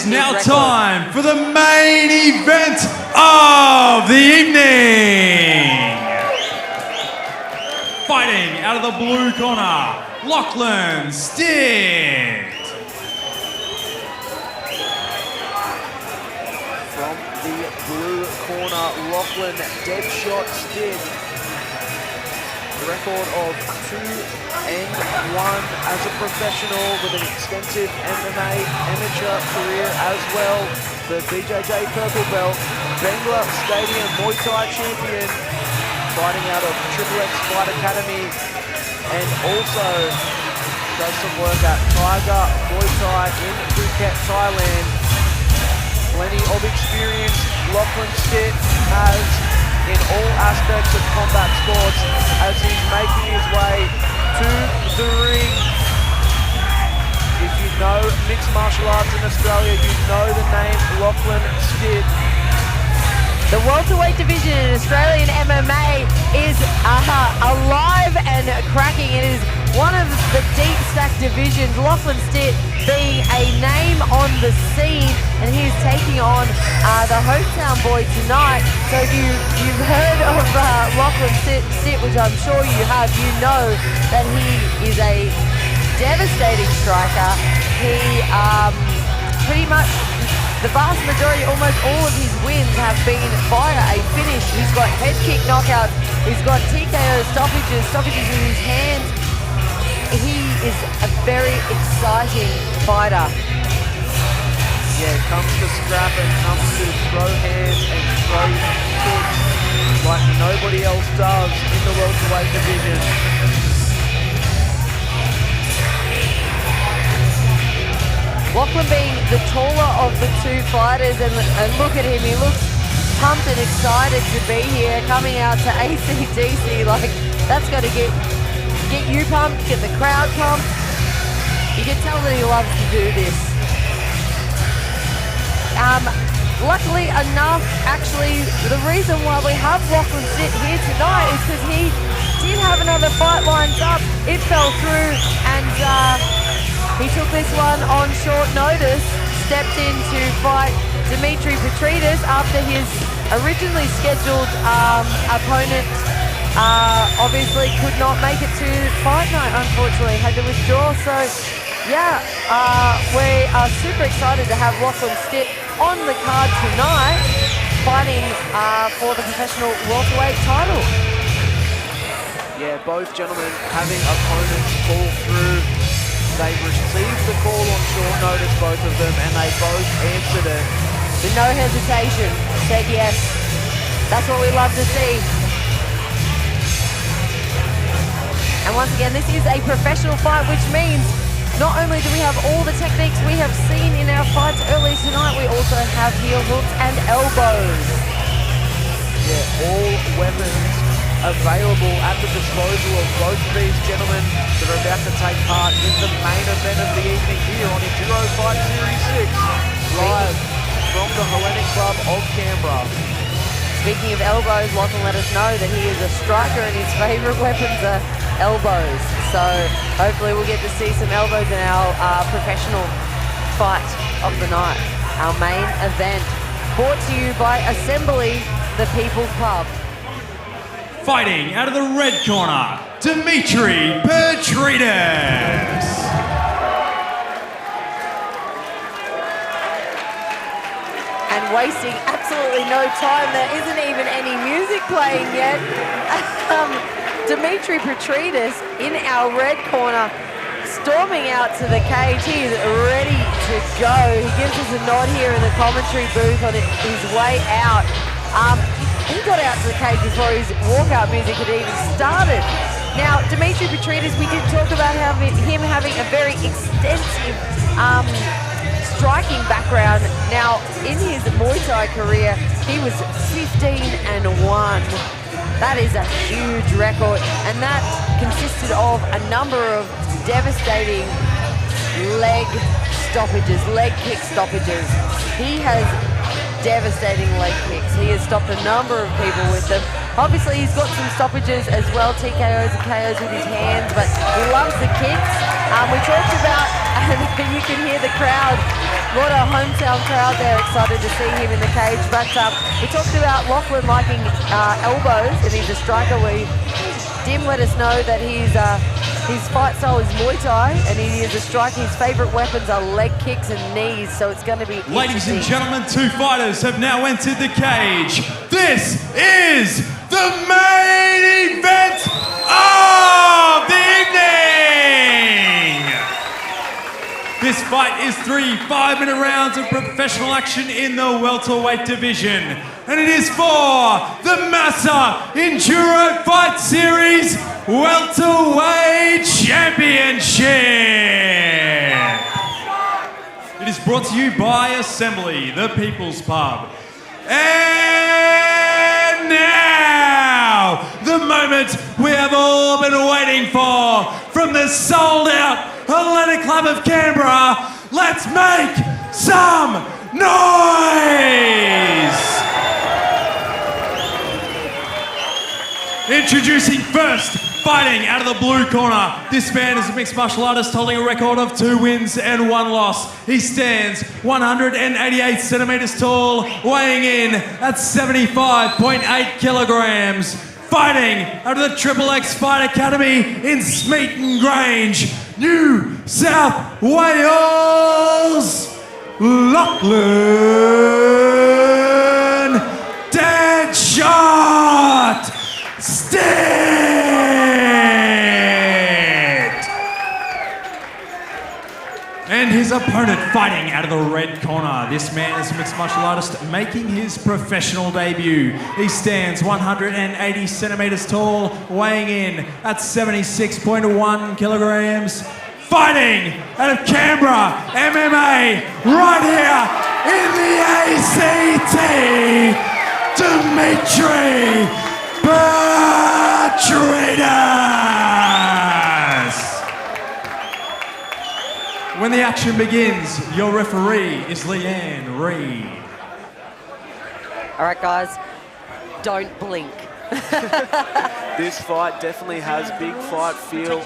is now time for the main event of the evening. Fighting out of the blue corner, Lachlan, Stitt. From the blue corner, Lachlan, Deadshot, Stitt. Record of 2-1 as a professional with an extensive MMA amateur career as well. The BJJ purple belt, Bengla Stadium Muay Thai champion, fighting out of XXX Academy, and also does some work at Tiger Muay Thai in Phuket, Thailand. Plenty of experience Lachlan Stitt has in all aspects of combat sports as he's making his way to the ring. If you know mixed martial arts in Australia, you know the name Lachlan Stitt. The welterweight division in Australian MMA is alive and cracking. It is one of the deep stacked divisions. Lachlan Stitt being a name on the scene, and he's taking on the hometown boy tonight. So if you've heard of Lachlan Stitt, which I'm sure you have, you know that he is a devastating striker. He pretty much, the vast majority, almost all of his wins have been via a finish. He's got head kick knockouts, he's got TKO stoppages in his hands. He is a very exciting fighter. Yeah, comes to scrapping, comes to throw hands and throw kicks like nobody else does in the welterweight division. Lachlan being the taller of the two fighters, and look at him, he looks pumped and excited to be here, coming out to ACDC. Like, that's got to get you pumped, get the crowd pumped. You can tell that he loves to do this. Luckily enough, actually, the reason why we have Lachlan Stitt here tonight is because he did have another fight lined up. It fell through, and he took this one on short notice, stepped in to fight Dimitri Petridis after his originally scheduled opponent obviously could not make it to fight night, unfortunately, had to withdraw. So yeah, we are super excited to have Lachlan Stitt on the card tonight, fighting for the Professional Welterweight Title. Yeah, both gentlemen having opponents fall through. They received the call on short notice, both of them, and they both answered it. With no hesitation, said yes. That's what we love to see. And once again, this is a professional fight, which means not only do we have all the techniques we have seen in our fights earlier tonight, we also have heel hooks and elbows. Yeah, all weapons available at the disposal of both of these gentlemen that are about to take part in the main event of the evening here on Endouro Fight Series 6, live from the Hellenic Club of Canberra. Speaking of elbows, Lachlan let us know that he is a striker and his favourite weapons are elbows. So hopefully we'll get to see some elbows in our professional fight of the night, our main event. Brought to you by Assembly, the People's Pub. Fighting out of the red corner, Dimitri Petridis. And wasting absolutely no time. There isn't even any music playing yet. Dimitri Petridis in our red corner, storming out to the cage. He is ready to go. He gives us a nod here in the commentary booth on his way out. He got out to the cage before his walkout music had even started. Now, Dimitri Petridis, we did talk about him having a very extensive striking background. Now, in his Muay Thai career, he was 15-1. That is a huge record, and that consisted of a number of devastating leg stoppages, leg kick stoppages. He has devastating leg kicks. He has stopped a number of people with them. Obviously, he's got some stoppages as well, TKOs and KOs with his hands, but he loves the kicks. We talked about, and you can hear the crowd What a hometown crowd there, excited to see him in the cage. But we talked about Lachlan liking elbows, and he's a striker. Dim let us know that his fight style is Muay Thai, and he is a striker. His favourite weapons are leg kicks and knees, so it's going to be Ladies and gentlemen, 2 fighters have now entered the cage. This is the main event of the evening! This fight is 3 5-minute rounds of professional action in the welterweight division. And it is for the Massa Enduro Fight Series Welterweight Championship. It is brought to you by Assembly, the People's Pub. And now, the moment we have all been waiting for from the sold-out Hellenic Club of Canberra. Let's make some noise! Introducing first, fighting out of the blue corner. This man is a mixed martial artist holding a record of 2 wins and 1 loss. He stands 188 centimeters tall, weighing in at 75.8 kilograms. Fighting out of the XXX Fight Academy in Smeaton Grange, New South Wales, Lachlan Deadshot Stitt! And his opponent fighting out of the red corner. This man is a mixed martial artist making his professional debut. He stands 180 centimeters tall, weighing in at 76.1 kilograms. Fighting out of Canberra MMA, right here in the ACT, Dimitri Petridis. When the action begins, your referee is Leanne Reid. All right, guys, don't blink. This fight definitely has big fight feel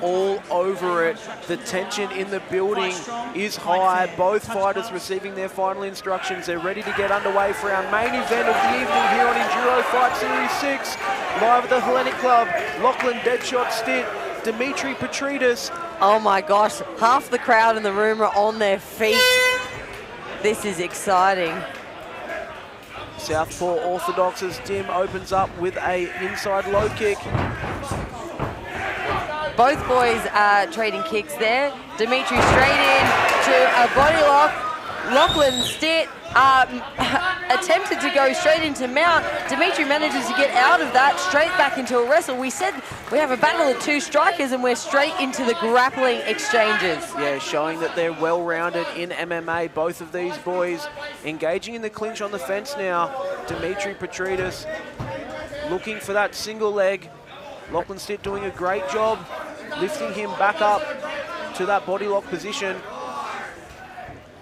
all over it. The tension in the building is high. Both fighters receiving their final instructions. They're ready to get underway for our main event of the evening here on Enduro Fight Series 6. Live at the Hellenic Club, Lachlan Deadshot Stitt, Dimitri Petridis. Oh my gosh, half the crowd in the room are on their feet. This is exciting. Southpaw Orthodox's Dim opens up with a inside low kick. Both boys are trading kicks there. Dimitri straight in to a body lock. Lachlan Stitt attempted to go straight into mount. Dimitri manages to get out of that, straight back into a wrestle. We said we have a battle of 2 strikers and we're straight into the grappling exchanges. Yeah, showing that they're well-rounded in MMA. Both of these boys engaging in the clinch on the fence now. Dimitri Petridis looking for that single leg. Lachlan Stitt doing a great job lifting him back up to that body lock position.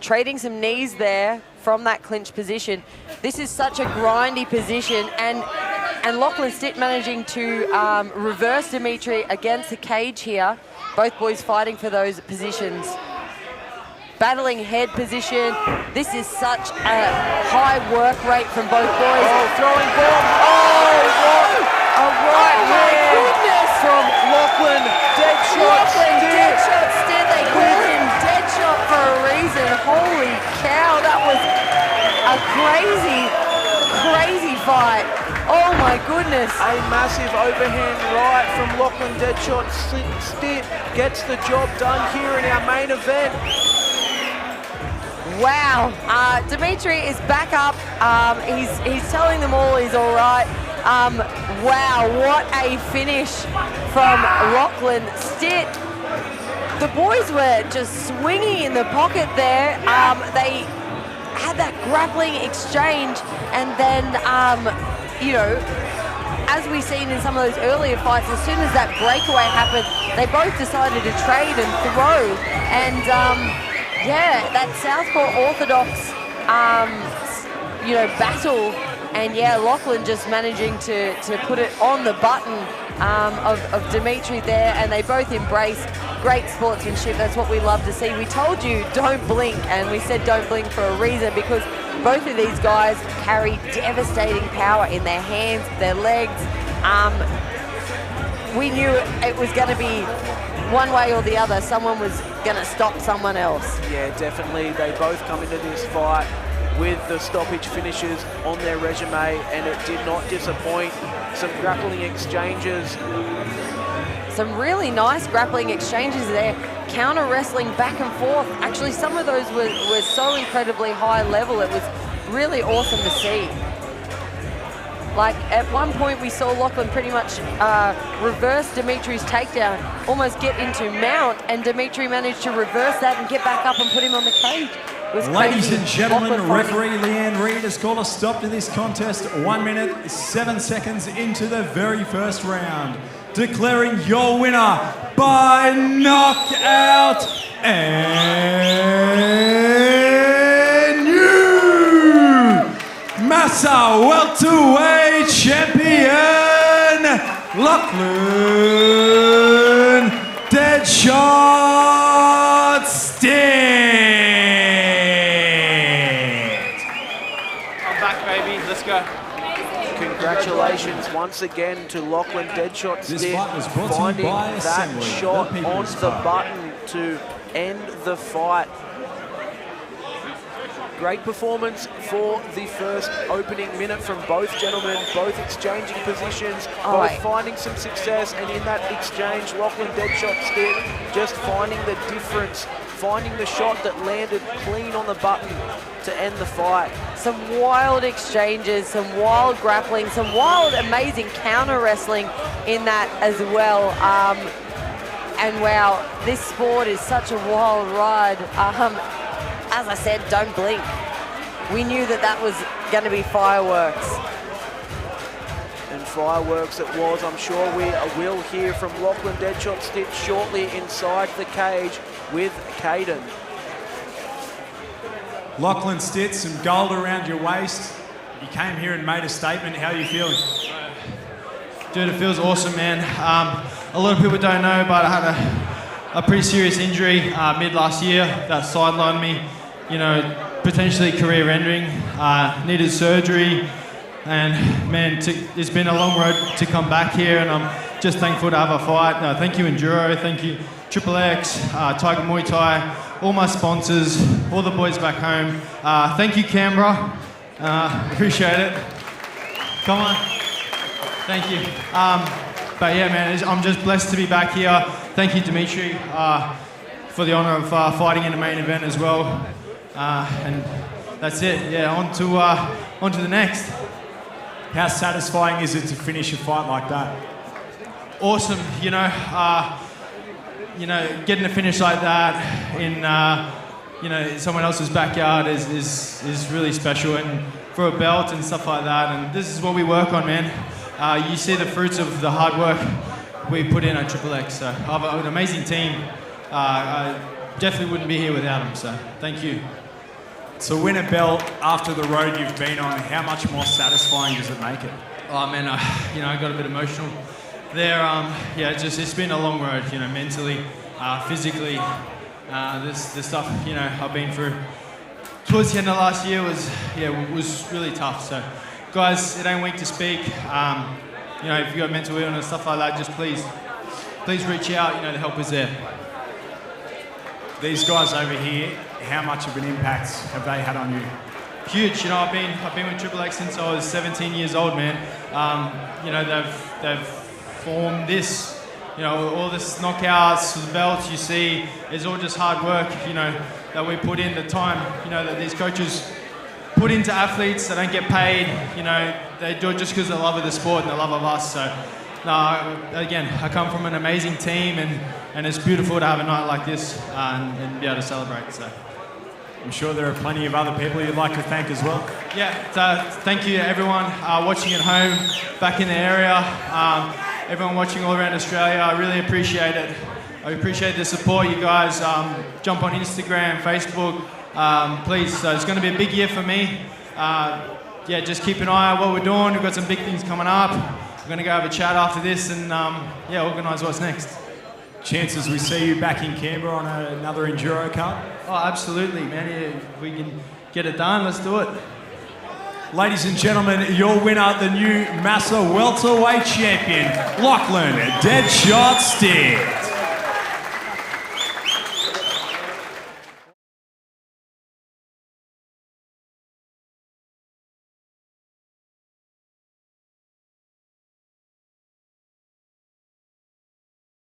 Trading some knees there from that clinch position. This is such a grindy position, and Lachlan Stitt managing to reverse Dimitri against the cage here. Both boys fighting for those positions. Battling head position. This is such a high work rate from both boys. Oh, throwing bomb. Oh, what a right hand from Lachlan Deadshot Stitt. They call him Deadshot for a reason. Holy cow, that was a crazy fight. Oh my goodness. A massive overhand right from Lachlan Deadshot Stitt gets the job done here in our main event. Wow, Dimitri is back up. He's telling them all he's all right. Wow, what a finish from Lachlan Stitt. The boys were just swinging in the pocket there. They had that grappling exchange, and then, you know, as we've seen in some of those earlier fights, as soon as that breakaway happened, they both decided to trade and throw. And yeah, that Southpaw Orthodox, you know, battle And yeah, Lachlan just managing to put it on the button of Dimitri there, and they both embrace great sportsmanship. That's what we love to see. We told you don't blink, and we said don't blink for a reason, because both of these guys carry devastating power in their hands, their legs. We knew it was going to be one way or the other. Someone was going to stop someone else. Yeah, definitely. They both come into this fight with the stoppage finishes on their resume, and it did not disappoint. Some grappling exchanges. Some really nice grappling exchanges there. Counter wrestling back and forth. Actually, some of those were so incredibly high level. It was really awesome to see. Like, at one point we saw Lachlan pretty much reverse Dimitri's takedown, almost get into mount, and Dimitri managed to reverse that and get back up and put him on the cage. Ladies and gentlemen, referee Leanne Reid has called a stop to this contest 1 minute, 7 seconds into the very first round. Declaring your winner by knockout and new Massa Welterweight Champion, Lachlan Deadshot Stitt. I'm back, baby. Let's go. Congratulations once again to Lachlan Deadshot Stitt, finding that shot on the button to end the fight. Great performance for the first opening minute from both gentlemen, both exchanging positions, both finding some success, and in that exchange, Lachlan Deadshot Stitt just finding the difference, finding the shot that landed clean on the button to end the fight. Some wild exchanges, some wild grappling, some wild, amazing counter wrestling in that as well. And wow, this sport is such a wild ride. As I said, don't blink. We knew that that was going to be fireworks. And fireworks it was. I'm sure we will hear from Lachlan Deadshot Stitt shortly inside the cage with Caden. Lachlan Stitt, some gold around your waist. You came here and made a statement. How are you feeling? Dude, it feels awesome, man. A lot of people don't know, but I had a pretty serious injury mid last year that sidelined me. You know, potentially career-ending. Needed surgery, and man, it's been a long road to come back here, and I'm just thankful to have a fight. Thank you, Endouro. Thank you, XXX, Tiger Muay Thai, all my sponsors, all the boys back home. Thank you, Canberra. Appreciate it. Come on. Thank you. But yeah, man, I'm just blessed to be back here. Thank you, Dimitri, for the honor of fighting in the main event as well. And that's it. Yeah, on to the next. How satisfying is it to finish a fight like that? Awesome. You know, getting to finish like that in someone else's backyard is really special, and for a belt and stuff like that. And this is what we work on, man. You see the fruits of the hard work we put in at XXX. So I have an amazing team. I definitely wouldn't be here without them. So thank you. To win a belt after the road you've been on, how much more satisfying does it make it? Oh man, I got a bit emotional there. It's been a long road. Mentally, physically, the stuff I've been through towards the end of last year was really tough. So, guys, it ain't weak to speak. If you got mental illness and stuff like that, just please reach out. The help is there. These guys over here, how much of an impact have they had on you? Huge. I've been with XXX since I was 17 years old, man. They've formed this. All this knockouts, the belts you see, it's all just hard work. That we put in, the time. That these coaches put into athletes. They don't get paid. They do it just because of the love of the sport and the love of us. So, again, I come from an amazing team, and it's beautiful to have a night like this and be able to celebrate. So, I'm sure there are plenty of other people you'd like to thank as well. Yeah, thank you to everyone watching at home, back in the area, everyone watching all around Australia. I really appreciate it. I appreciate the support, you guys. Jump on Instagram, Facebook, please. So it's going to be a big year for me. yeah, just keep an eye on what we're doing. We've got some big things coming up. We're going to go have a chat after this and yeah, organise what's next. Chances we see you back in Canberra on another Enduro Cup? Oh, absolutely, man. Yeah, if we can get it done, let's do it. Ladies and gentlemen, your winner, the new Massa Welterweight Champion, Lachlan Deadshot Stitt.